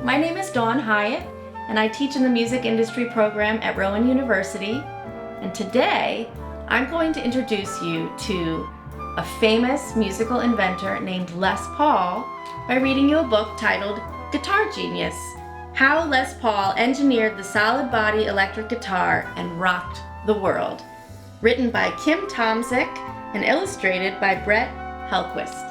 My name is Dawn Hiatt, and I teach in the music industry program at Rowan University. And today, I'm going to introduce you to a famous musical inventor named Les Paul by reading you a book titled Guitar Genius: How Les Paul Engineered the Solid Body Electric Guitar and Rocked the World, written by Kim Tomsic and illustrated by Brett Helquist.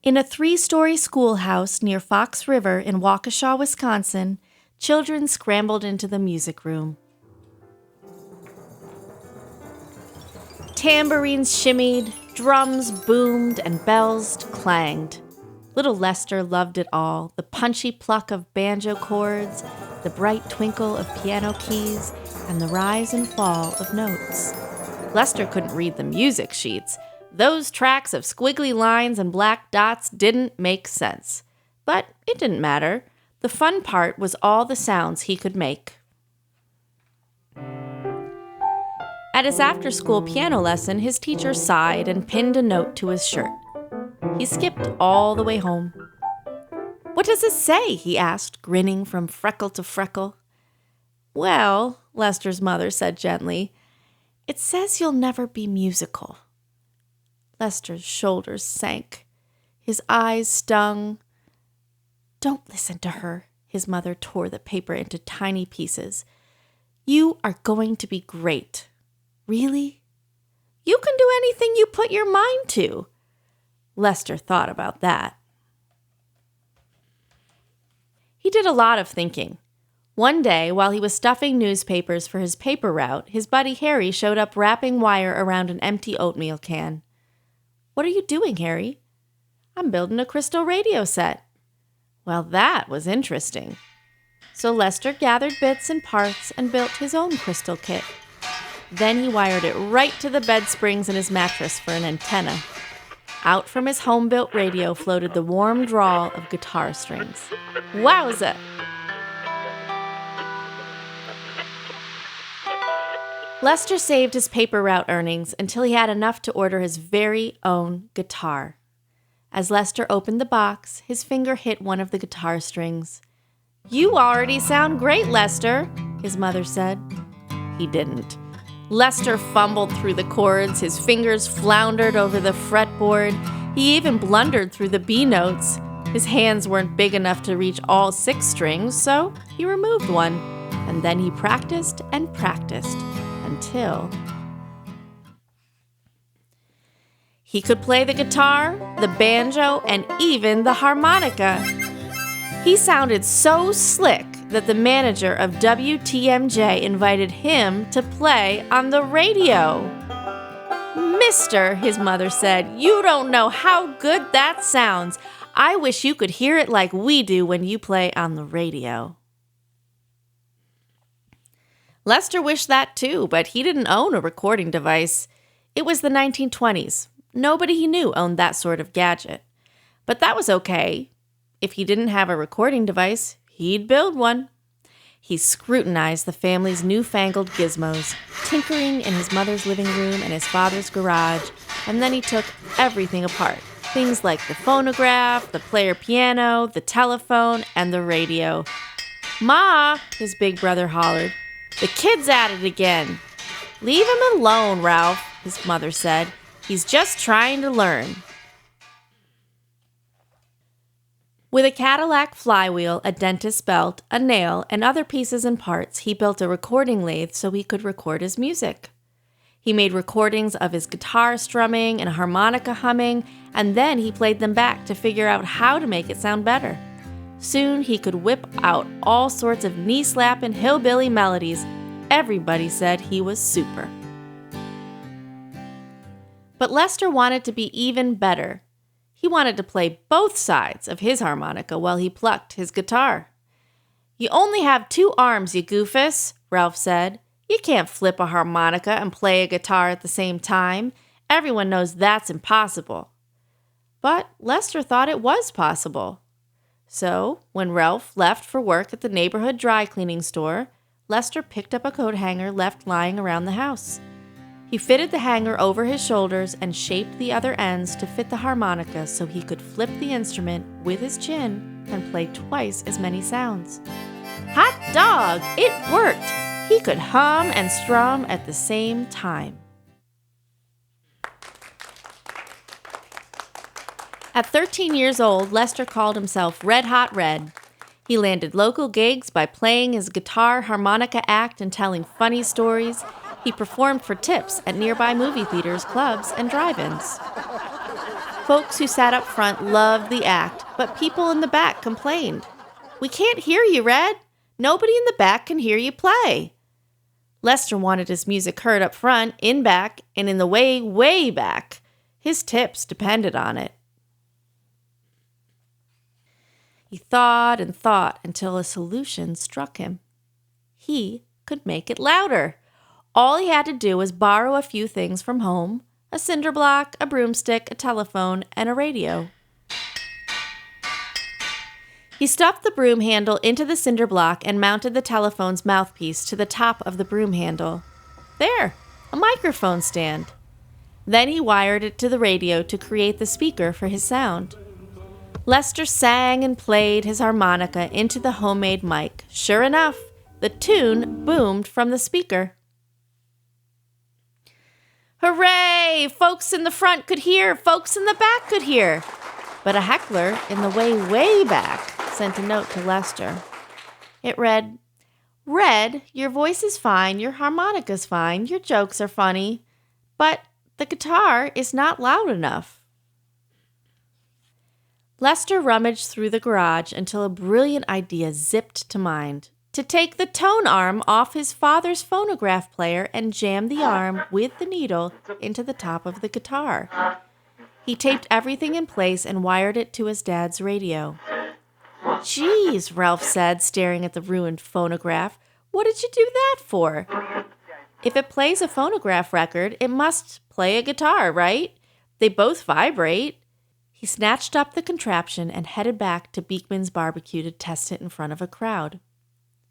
In a 3-story schoolhouse near Fox River in Waukesha, Wisconsin, children scrambled into the music room. Tambourines shimmied, drums boomed, and bells clanged. Little Lester loved it all, the punchy pluck of banjo chords, the bright twinkle of piano keys, and the rise and fall of notes. Lester couldn't read the music sheets. Those tracks of squiggly lines and black dots didn't make sense. But it didn't matter. The fun part was all the sounds he could make. At his after-school piano lesson, his teacher sighed and pinned a note to his shirt. He skipped all the way home. "What does it say?" he asked, grinning from freckle to freckle. "Well," Lester's mother said gently, "it says you'll never be musical." Lester's shoulders sank. His eyes stung. "Don't listen to her," his mother tore the paper into tiny pieces. "You are going to be great." "Really?" "You can do anything you put your mind to." Lester thought about that. He did a lot of thinking. One day, while he was stuffing newspapers for his paper route, his buddy Harry showed up wrapping wire around an empty oatmeal can. "What are you doing, Harry?" "I'm building a crystal radio set." Well, that was interesting. So Lester gathered bits and parts and built his own crystal kit. Then he wired it right to the bed springs in his mattress for an antenna. Out from his home-built radio floated the warm drawl of guitar strings. Wowza! Lester saved his paper route earnings until he had enough to order his very own guitar. As Lester opened the box, his finger hit one of the guitar strings. "You already sound great, Lester," his mother said. He didn't. Lester fumbled through the chords, his fingers floundered over the fretboard. He even blundered through the B notes. His hands weren't big enough to reach all 6 strings, so he removed one. And then he practiced and practiced until he could play the guitar, the banjo, and even the harmonica. He sounded so slick that the manager of WTMJ invited him to play on the radio. "Mister," his mother said, "you don't know how good that sounds. I wish you could hear it like we do when you play on the radio." Lester wished that too, but he didn't own a recording device. It was the 1920s. Nobody he knew owned that sort of gadget. But that was okay. If he didn't have a recording device, he'd build one. He scrutinized the family's newfangled gizmos, tinkering in his mother's living room and his father's garage, and then he took everything apart. Things like the phonograph, the player piano, the telephone, and the radio. "Ma," his big brother hollered, "the kid's at it again." "Leave him alone, Ralph," his mother said. "He's just trying to learn." With a Cadillac flywheel, a dentist belt, a nail, and other pieces and parts, he built a recording lathe so he could record his music. He made recordings of his guitar strumming and harmonica humming, and then he played them back to figure out how to make it sound better. Soon he could whip out all sorts of knee-slapping hillbilly melodies. Everybody said he was super. But Lester wanted to be even better. He wanted to play both sides of his harmonica while he plucked his guitar. "You only have 2 arms, you goofus," Ralph said. "You can't flip a harmonica and play a guitar at the same time. Everyone knows that's impossible." But Lester thought it was possible. So, when Ralph left for work at the neighborhood dry cleaning store, Lester picked up a coat hanger left lying around the house. He fitted the hanger over his shoulders and shaped the other ends to fit the harmonica so he could flip the instrument with his chin and play twice as many sounds. Hot dog! It worked! He could hum and strum at the same time. At 13 years old, Lester called himself Red Hot Red. He landed local gigs by playing his guitar harmonica act and telling funny stories. He performed for tips at nearby movie theaters, clubs, and drive-ins. Folks who sat up front loved the act, but people in the back complained. "We can't hear you, Red. Nobody in the back can hear you play." Lester wanted his music heard up front, in back, and in the way, way back. His tips depended on it. He thought and thought until a solution struck him. He could make it louder. All he had to do was borrow a few things from home: a cinder block, a broomstick, a telephone, and a radio. He stuffed the broom handle into the cinder block and mounted the telephone's mouthpiece to the top of the broom handle. There, a microphone stand. Then he wired it to the radio to create the speaker for his sound. Lester sang and played his harmonica into the homemade mic. Sure enough, the tune boomed from the speaker. Hooray! Folks in the front could hear, folks in the back could hear. But a heckler in the way, way back sent a note to Lester. It read, "Red, your voice is fine, your harmonica's fine, your jokes are funny, but the guitar is not loud enough." Lester rummaged through the garage until a brilliant idea zipped to mind: to take the tone arm off his father's phonograph player and jam the arm with the needle into the top of the guitar. He taped everything in place and wired it to his dad's radio. "Geez," Ralph said, staring at the ruined phonograph. "What did you do that for?" "If it plays a phonograph record, it must play a guitar, right? They both vibrate." He snatched up the contraption and headed back to Beekman's barbecue to test it in front of a crowd.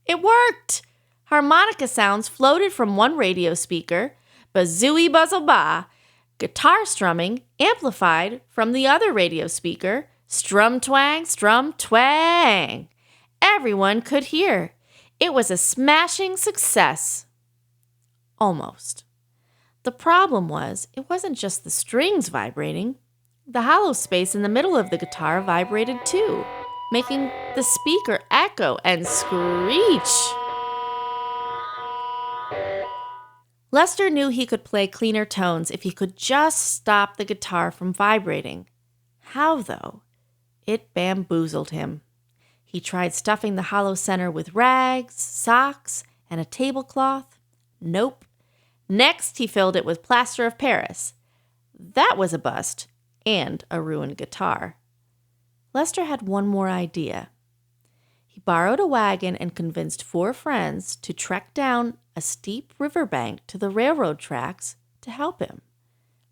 It worked! Harmonica sounds floated from one radio speaker, bazooey buzzle ba. Guitar strumming amplified from the other radio speaker, strum twang. Everyone could hear. It was a smashing success. Almost. The problem was, it wasn't just the strings vibrating. The hollow space in the middle of the guitar vibrated too, making the speaker echo and screech. Lester knew he could play cleaner tones if he could just stop the guitar from vibrating. How, though? It bamboozled him. He tried stuffing the hollow center with rags, socks, and a tablecloth. Nope. Next, he filled it with plaster of Paris. That was a bust. And a ruined guitar. Lester had one more idea. He borrowed a wagon and convinced 4 friends to trek down a steep riverbank to the railroad tracks to help him.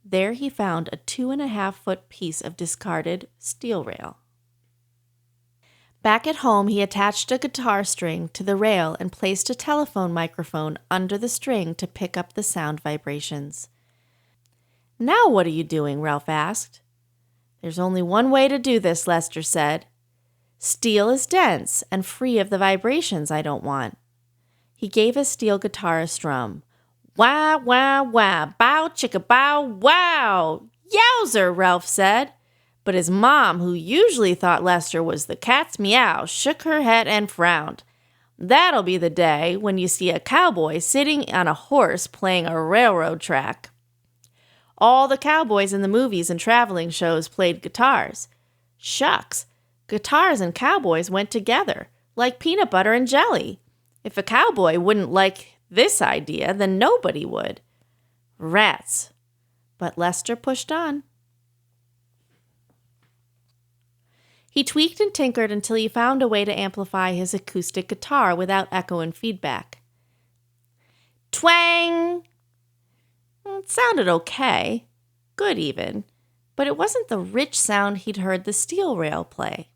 There he found a 2.5-foot piece of discarded steel rail. Back at home, he attached a guitar string to the rail and placed a telephone microphone under the string to pick up the sound vibrations. "Now what are you doing?" Ralph asked. "There's only one way to do this," Lester said. "Steel is dense and free of the vibrations I don't want." He gave his steel guitar a strum. "Wah, wah, wah, bow, chicka, bow, wow!" "Yowzer," Ralph said. But his mom, who usually thought Lester was the cat's meow, shook her head and frowned. "That'll be the day when you see a cowboy sitting on a horse playing a railroad track." All the cowboys in the movies and traveling shows played guitars. Shucks, guitars and cowboys went together, like peanut butter and jelly. If a cowboy wouldn't like this idea, then nobody would. Rats. But Lester pushed on. He tweaked and tinkered until he found a way to amplify his acoustic guitar without echo and feedback. Twang! It sounded okay, good even, but it wasn't the rich sound he'd heard the steel rail play.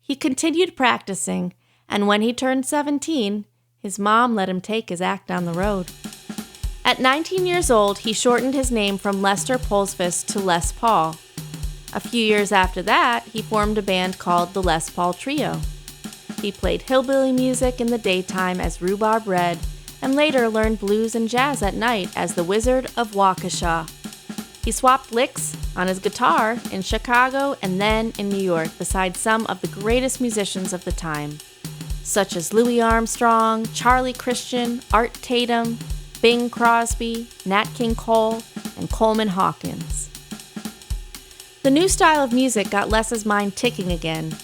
He continued practicing, and when he turned 17, his mom let him take his act on the road. At 19 years old, he shortened his name from Lester Polsfus to Les Paul. A few years after that, he formed a band called the Les Paul Trio. He played hillbilly music in the daytime as Rhubarb Red, and later learned blues and jazz at night as the Wizard of Waukesha. He swapped licks on his guitar in Chicago and then in New York beside some of the greatest musicians of the time, such as Louis Armstrong, Charlie Christian, Art Tatum, Bing Crosby, Nat King Cole, and Coleman Hawkins. The new style of music got Les's mind ticking again.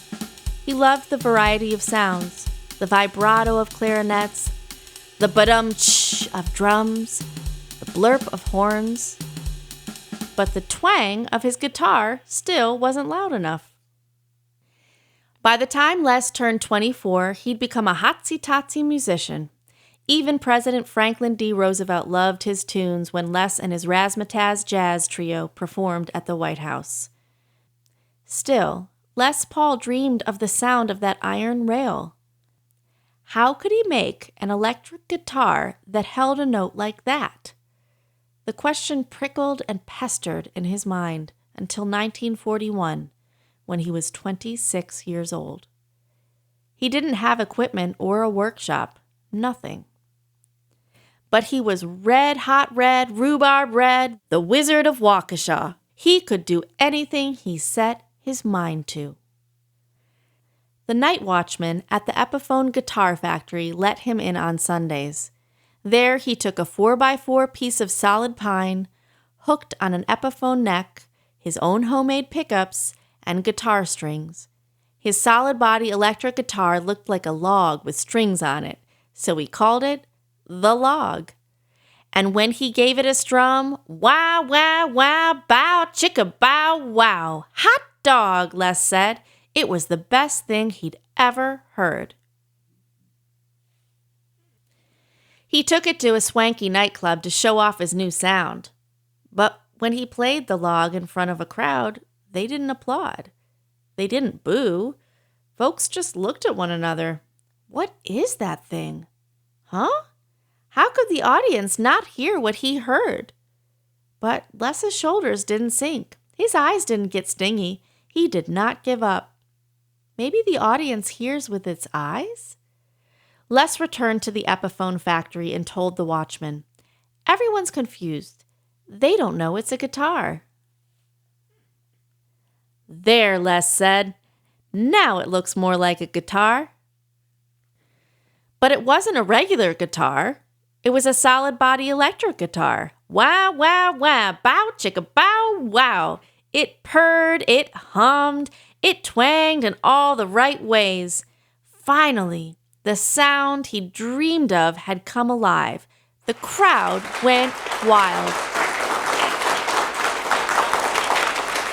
He loved the variety of sounds, the vibrato of clarinets, the ba-dum-tsh of drums, the blurp of horns. But the twang of his guitar still wasn't loud enough. By the time Les turned 24, he'd become a hotsy-totsy musician. Even President Franklin D. Roosevelt loved his tunes when Les and his Razzmatazz Jazz Trio performed at the White House. Still, Les Paul dreamed of the sound of that iron rail. How could he make an electric guitar that held a note like that? The question prickled and pestered in his mind until 1941, when he was 26 years old. He didn't have equipment or a workshop, nothing. But he was red, hot red, rhubarb red, the Wizard of Waukesha. He could do anything he set his mind to. The night watchman at the Epiphone Guitar Factory let him in on Sundays. There he took a 4x4 piece of solid pine, hooked on an Epiphone neck, his own homemade pickups, and guitar strings. His solid body electric guitar looked like a log with strings on it, so he called it the log. And when he gave it a strum, wow, wow, wow, bow, chicka, bow, wow. Hot dog, Les said. It was the best thing he'd ever heard. He took it to a swanky nightclub to show off his new sound. But when he played the log in front of a crowd, they didn't applaud. They didn't boo. Folks just looked at one another. What is that thing? Huh? How could the audience not hear what he heard? But Les's shoulders didn't sink. His eyes didn't get stingy. He did not give up. Maybe the audience hears with its eyes? Les returned to the Epiphone factory and told the watchman, "Everyone's confused. They don't know it's a guitar." "There," Les said. "Now it looks more like a guitar." But it wasn't a regular guitar. It was a solid body electric guitar. Wow, wow, wow, bow, chicka, bow, wow. It purred, it hummed, it twanged in all the right ways. Finally, the sound he dreamed of had come alive. The crowd went wild.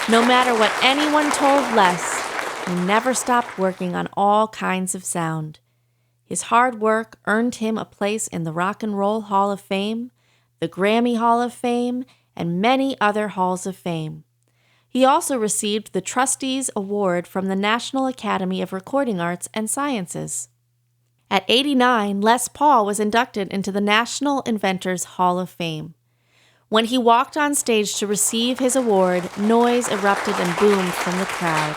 No matter what anyone told Les, he never stopped working on all kinds of sound. His hard work earned him a place in the Rock and Roll Hall of Fame, the Grammy Hall of Fame, and many other halls of fame. He also received the Trustees Award from the National Academy of Recording Arts and Sciences. At 89, Les Paul was inducted into the National Inventors Hall of Fame. When he walked on stage to receive his award, noise erupted and boomed from the crowd.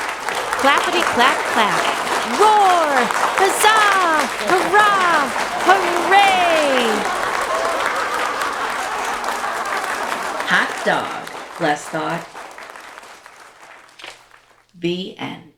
Clappity clap clap! Roar! Huzzah! Hurrah! Hooray! Hot dog, Les thought. The end.